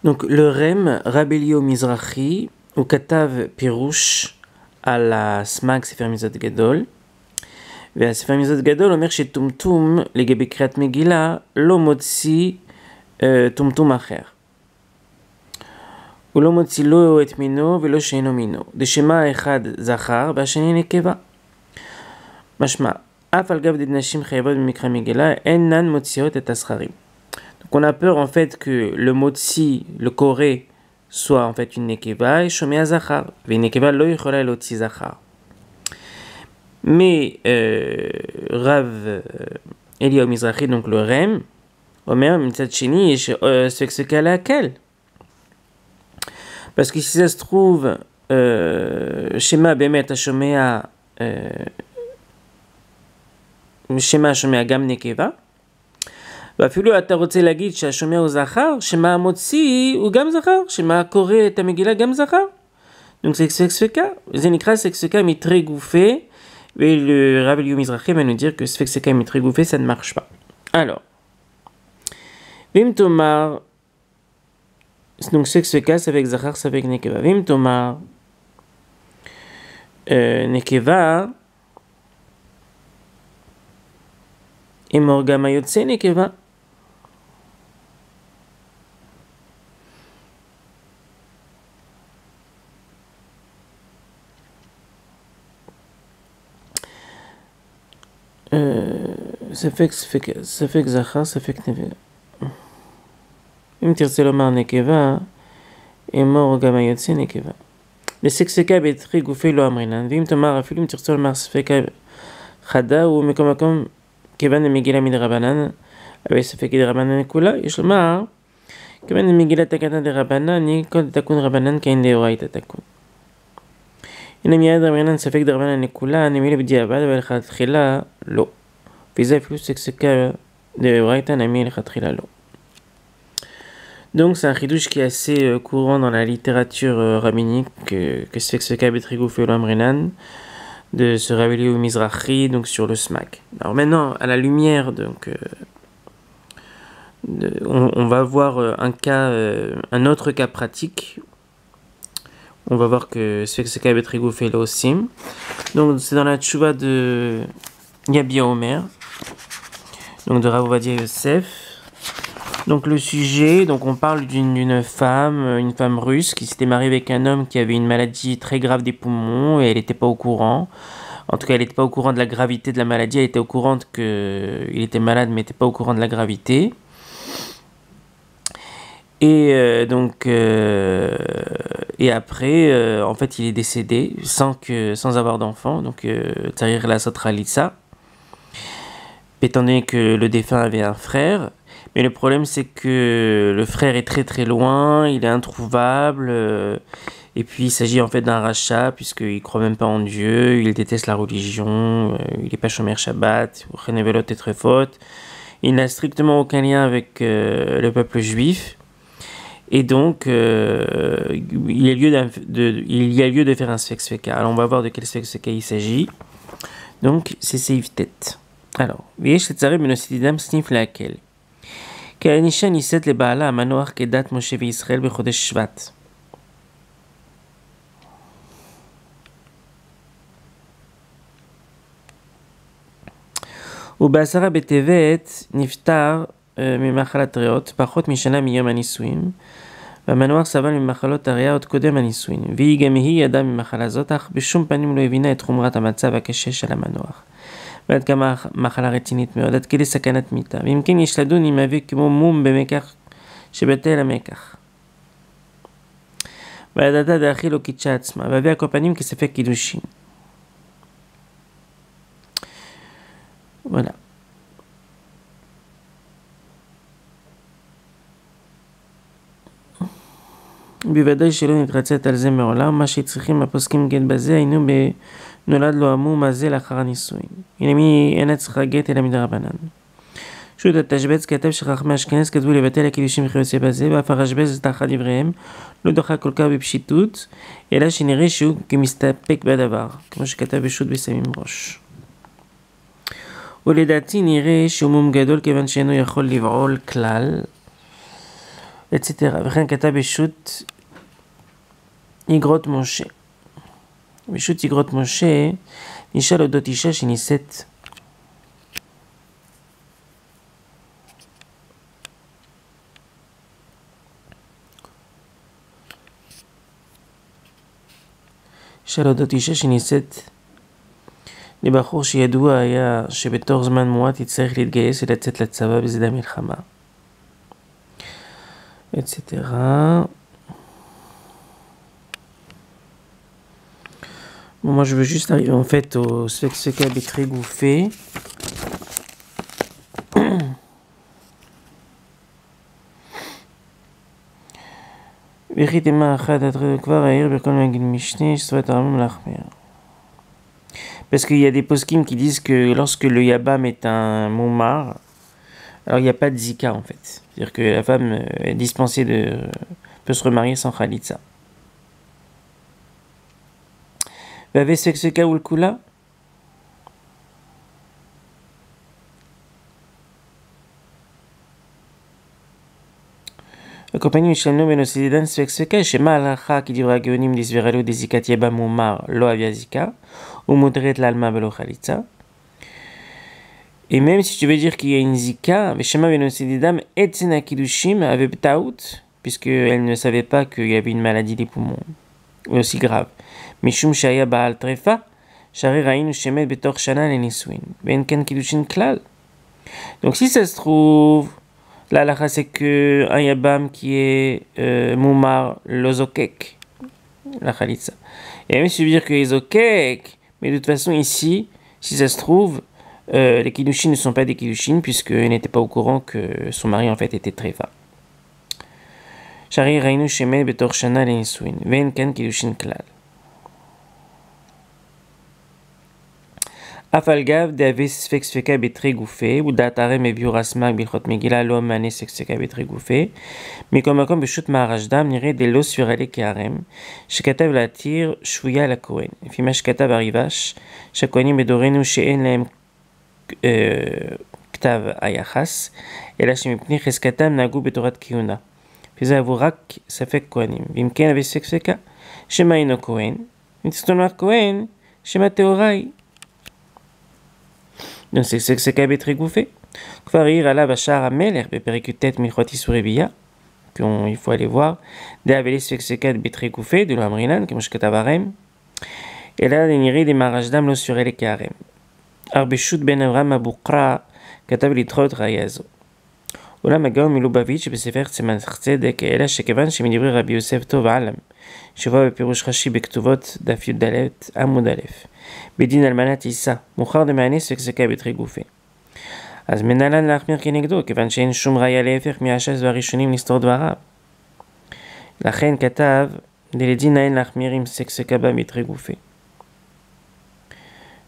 Donc le Rem, Rabelio Mizrahi, ou Katav Pirouche, à la Smag Sefer Mizot Gadol. והספר מזאת גדול אומר שטומטום לגבי קריאת מגילה לא מוציא טומטום אחר. הוא לא מוציא לא את מינו ולא שאינו מינו. דשמה האחד זכר והשני נקבה. משמע, אף על גב נשים חייבות במקרא מגילה אינן מוציאות את הזכרים. Donc on a peur en fait que le motzi, le koré, soit en fait une nekeva et shomea zachar. Ve nekeva lo yichola lotzi zachar. Mais Rav Eliyahu Mizrahi, donc le Rem, Omer Mitzad Sheni, c'est ce cas laquelle. Parce que si ça se trouve, Shema Bemet Hashomea Shema Hashomea Gam Nekeva, ואפילו אתה רוצה להגיד שהשומע הוא זכר, שמה המוציא הוא גם זכר, שמה הקורא את המגילה גם זכר. Donc c'est ce cas. זה נקרא ce cas מיתרי גופה. Et le Rav Eliyahu Mizrahi va nous dire que ce fait que c'est quand même très gouffé, ça ne marche pas. Alors, Vim Tomar, donc c'est que ce cas, c'est avec Zachar, c'est avec Nekeva. Vim Tomar, Nekeva, et Morgama Yotse Nekeva. Ça fait que Zachar, ça fait que Nekeva. אם תרצה לומר נקבה, אמור גם היוצא נקבה. לספקה בתרי גופי לא אמרינן, ואם תאמר אפילו אם תרצה לומר ספקה חדה, הוא מקום מקום כיוון למגילה מדרבנן, אבל ספקה דרבנן כולה, יש לומר, כיוון למגילה תקנה דרבנן, כל תקון רבנן כאין דאורייתא תקון. הנה מיד אמרינן ספק דרבנן כולה, נמילה בדיעבד, אבל לכתחילה לא. וזה אפילו ספקה דאורייתא, נמילה לכתחילה לא. Donc c'est un chidouche qui est assez courant dans la littérature rabbinique que se fait que ce cas Betrigou fait l'Amrenan de se révéler au Mizrahi, donc sur le smack. Alors maintenant, à la lumière, donc, on va voir un autre cas pratique. On va voir que ce fait que ce cas Betrigou fait l'Osim. Donc c'est dans la tchouva de Yabia Omer, donc de Rav Ovadia Yosef. Donc le sujet, donc on parle d'une femme, une femme russe qui s'était mariée avec un homme qui avait une maladie très grave des poumons et elle n'était pas au courant. En tout cas, elle n'était pas au courant de la gravité de la maladie, elle était au courant qu'il était malade mais n'était pas au courant de la gravité. Et et après, en fait, il est décédé sans avoir d'enfant, donc Tsarir la Sotralitsa. Étant donné que le défunt avait un frère. Mais le problème, c'est que le frère est très très loin, il est introuvable, et puis il s'agit en fait d'un rachat, puisqu'il ne croit même pas en Dieu, il déteste la religion, il n'est pas Shomer Shabbat, il n'a strictement aucun lien avec le peuple juif, et donc il y a lieu de faire un Sfek-Sveka. Alors on va voir de quel Sfek-Sveka il s'agit. Donc c'est Seif-Tet. Alors, Viesh Letzareb Benosididam Snif laquelle כאנישה נישאת לבעלה המנוח כדת משה וישראל בחודש שבט. ובעשרה בטבת נפטר ממחלת ריאות פחות משנה מיום הנישואין, והמנוח סבל ממחלות הריאה עוד קודם הנישואין, והיא גם היא ידעה ממחלה זאת, אך בשום פנים לא הבינה את חומרת המצב הקשה של המנוח. ועד כמה מחלה רצינית מאוד, עד כדי סכנת מיתה. ואם כן יש לדון אם הביא כמו מום במקח שבטל המקח. ועדתה דאכיל לא קידשה עצמה, והביא הקופנים כספק קידושין. voilà. בוודאי שלא נתרצת על זה מעולם, מה שצריכים הפוסקים גט בזה, היינו נולד לו המום הזה לאחר הנישואין. הנה מי אינה צריכה גט אלא מדרבנן. שו"ת התשבץ כתב שחכמי אשכנז כתבו לבטל הקידושים וכיוצא בזה, ואף הרשב"ז תחת דבריהם לא דוחה כל כך בפשיטות, אלא שנראה שהוא כמסתפק בדבר, כמו שכתב בשו"ת בסמים ראש. ולדעתי נראה שהוא מום גדול כיוון שאינו יכול לבעול כלל, etc. וכן כתב בשו"ת איגרות משה. בשו"ת איגרות משה נשאל אודות אישה שנישאת לבחור שידוע היה שבתוך זמן מועט יצטרך להתגייס ולצאת לצבא בשדה המלחמה, etc. Bon, moi je veux juste arriver en fait au Svek Betri Gouffé. Parce qu'il y a des poskim qui disent que lorsque le yabam est un moumar, alors il n'y a pas de zika en fait. C'est-à-dire que la femme est dispensée peut se remarier sans khalitsa. Vave Svek ou le kula. Accompagné Mishlano Benosidan Svek Shema Alacha qui dira Geonim disveralo des zikat yabam moumar lo avia zika. Ou modret l'alma velo khalitsa. Et même si tu veux dire qu'il y a une zika, Veshema Venosididam etzena kidushim avait taout, puisqu'elle ne savait pas qu'il y avait une maladie des poumons, aussi grave. Mishum shaya baal trefa, shari raïn shemet betor shana leniswin. Venken kidushin klal. Donc si ça se trouve, la lacha c'est que un yabam qui est moumar lozokek, la khalitsa. Et même si tu veux dire que les okek, mais de toute façon, ici, si ça se trouve, les kiddushin ne sont pas des kiddushin, puisqu'elle n'était pas au courant que son mari, en fait, était tréfa. Shari Rainu Shemet Betor Shana Leniswin. Ven Ken Kiddushin Klal. Afalgav Davis Svek Betre Gouffé, ou Datarem et Biurasmak Bilchot Megila, l'homme mané Svek Betre Gouffé, mais comme Beshut Maharajdam, n'irait des los sur Ale Karem, Shekatav la tire, Shouya la Kohen, Fimash Katav Arivash, Shakonim Bedorenu Sheen Lem Ktav Ayachas, et la Shemipni Cheskatam Nagu Betorat Kiuna. Fiza Avurak, Safek Kohanim, Vimken avec Svek, Shema Ino Kohen, Vimtstonar Kohen, Shema Teorai. Donc c'est Svek Betre Gouffé. Kvarir ala bachar ameler beperikutet milchoti surebiya. Il faut aller voir. De avelis Svek Betre Gouffé de l'amrinan comme je katavarem. Et là les marajdam lo surele karem. Arbeshut ben Avram Abukra katav litrot rayazo. אולם הגאון מלובביץ' בספר צמח צדק אלא שכיוון שמדברי רבי יוסף טוב עלם שבא בפירוש רש"י בכתובות דף י"ד עמוד א' בדין אלמנת עיסה מאוחר דמענה ספקסקה בתרי גופה. אז מנהלן להחמיר כנגדו כיוון שאין שום ראיה להפך מהש"ס והראשונים לסתור דבריו. לכן כתב דלדין אין להחמיר עם ספקסקה בה בתרי גופה.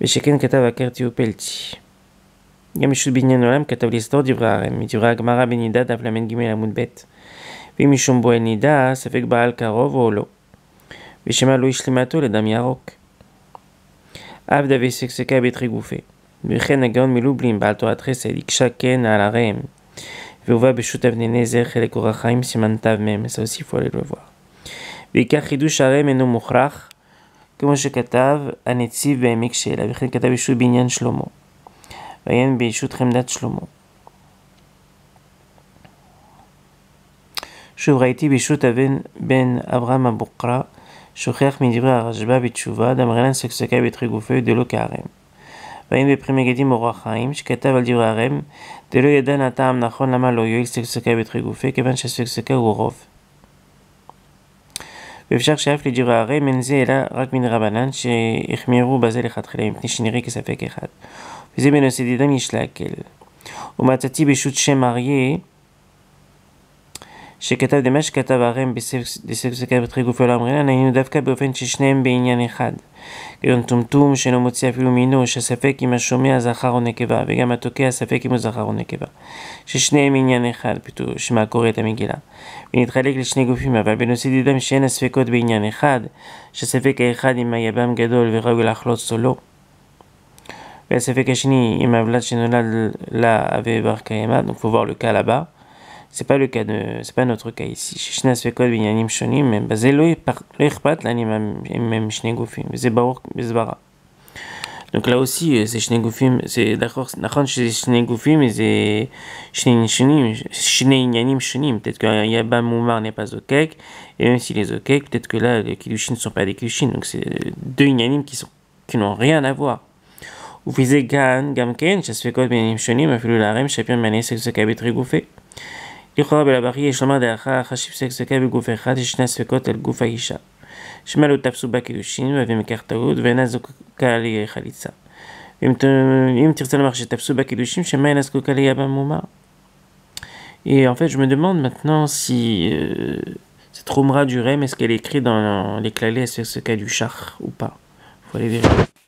ושכן כתב הכרתי ופלטי. גם משו"ת בעניין עולם כתב לסתור דברי הר"ם, מדברי הגמרא בנידה דף ל"ג עמוד ב', ואם משום בועל נידה, ספק בעל קרוב או לא, ושמא לא השלימתו לדם ירוק. עבדה וסקסקה בתרי גופה. וכן הגאון מלובלין בעל תורת חסד הקשה כן על הר"ם, והובא בשו"ת אבני נזר חלק אורח חיים סימן תו מ', ça aussi faut aller le voir. ועיקר חידוש הר"ם אינו מוכרח, כמו שכתב הנציב בעמק שאלה, וכן כתב בשו"ת בעניין שלמה. ועיין בישות חמדת שלמה. שוב ראיתי בישות בן אברהם אבוקרא, שוכח מדברי הרשב"א בתשובה, דאמרינן סקסקה בתרי גופה דלא כהר"ם. ועיין בפרי מגדים אורח חיים, שכתב על דברי הר"ם, דלא ידען הטעם נכון למה לא יועיל סקסקה בתרי גופה, כיוון שהסקסקה הוא רוב. ואפשר שאף לדברי הר"ם אין זה אלא רק מן רבנן, שהחמירו בזה לכתחילה, מפני שנראה כספק אחד. וזה בנוסידידם יש להקל. ומצאתי בשו"ת שם אריה שכתב דמה שכתב הר"ם בספקסקה בתרי גופה לא אמרינן, היינו דווקא באופן ששניהם בעניין אחד. כגון טומטום שאינו מוציא אפילו מינו, שהספק אם השומע זכר או נקבה, וגם התוקע הספק אם הוא זכר או נקבה. ששניהם עניין אחד, פתאום שמה קורא את המגילה. ונתחלק לשני גופים, אבל בנוסידידם שאין הספקות בעניין אחד, שהספק האחד אם היבם גדול וראוי לחלוץ או לא. והספק השני, אם הוולד שנולד לה אבי בר קיימא, donc faut voir le cas là-bas. C'est pas le cas c'est pas notre cas ici. Shishna Svekot Binyanim Shonim, mais Bazelo Echpat, l'anime même Shnegufim, Zebaor, Bezbara. Donc là aussi, c'est Shnegufim, c'est d'accord, c'est Shnegufim, mais c'est Shneinyanim Shonim. Peut-être que Yabam Moumar n'est pas Okek, et même s'il est Okek, peut-être que là, les Kiddushin ne sont pas des Kiddushin. Donc c'est deux Inyanim qui n'ont rien à voir. Ou Fizé Gan, Gamken, Shasvekot Binyanim Shonim, Afilou Larem, Chapien Mané, Sexokabet Rigoufe. לכאורה בלברי יש לומר דערכה חשיב סקסקה בגוף אחד ששני הספקות על גוף האישה. שמא לא תפסו בה קידושין ומכך טעות ואינה זקוקה לחליצה. ואם תרצה לומר שתפסו בה קידושין, שמא אינה זקוקה ליבם מומר. Et en fait, je me demande maintenant si cette Romra du Rem, est-ce qu'elle est écrite dans les clalés à ce cas du char ou pas. Il faut aller vérifier.